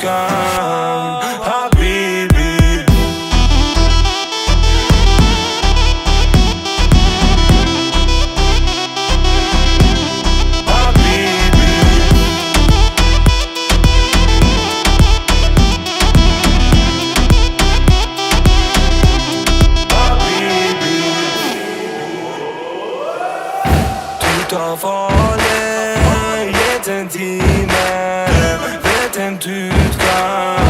kram Habibi Ta farlig, get en time, vet en du kan